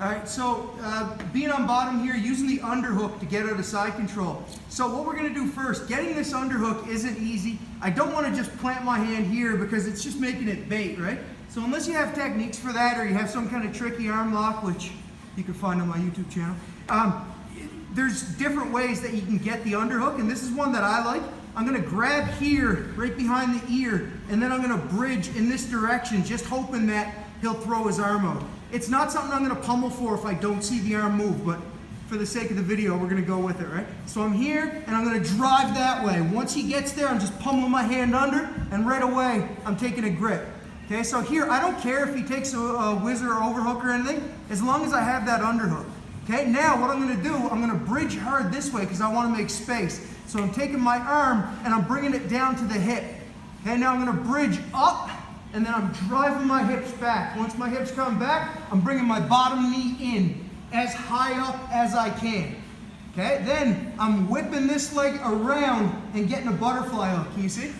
All right, so being on bottom here, using the underhook to get out of side control. So what we're gonna do first, getting this underhook isn't easy. I don't wanna just plant my hand here because it's just making it bait, right? So unless you have techniques for that or you have some kind of tricky arm lock, which you can find on my YouTube channel, there's different ways that you can get the underhook, and this is one that I like. I'm gonna grab here, right behind the ear, and then I'm gonna bridge in this direction, just hoping that he'll throw his arm out. It's not something I'm gonna pummel for if I don't see the arm move, but for the sake of the video, we're gonna go with it, right? So I'm here, and I'm gonna drive that way. Once he gets there, I'm just pummeling my hand under, and right away, I'm taking a grip. Okay, so here, I don't care if he takes a whizzer or overhook or anything, as long as I have that underhook. Okay, now what I'm gonna do, I'm gonna bridge hard this way because I wanna make space. So I'm taking my arm, and I'm bringing it down to the hip. Okay, now I'm gonna bridge up, and then I'm driving my hips back. Once my hips come back, I'm bringing my bottom knee in as high up as I can. Okay, then I'm whipping this leg around and getting a butterfly hook. Can you see?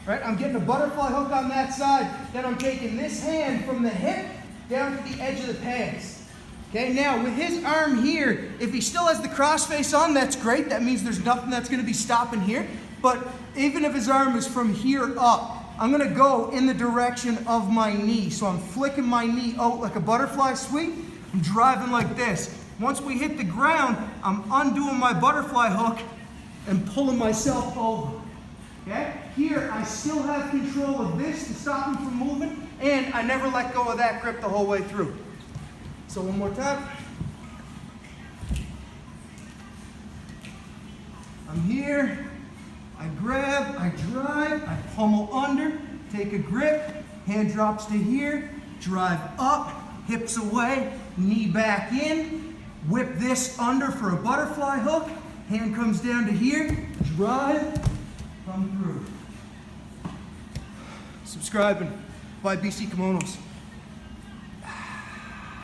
Right, I'm getting a butterfly hook on that side. Then I'm taking this hand from the hip down to the edge of the pants. Okay, now with his arm here, if he still has the crossface on, that's great. That means there's nothing that's gonna be stopping here. But even if his arm is from here up, I'm gonna go in the direction of my knee. So I'm flicking my knee out like a butterfly sweep. I'm driving like this. Once we hit the ground, I'm undoing my butterfly hook and pulling myself over. Okay? Here, I still have control of this to stop him from moving, and I never let go of that grip the whole way through. So one more time. I'm here. I grab, I drive, I pummel under, take a grip, hand drops to here, drive up, hips away, knee back in, whip this under for a butterfly hook, hand comes down to here, drive, come through. Subscribe and buy BC kimonos.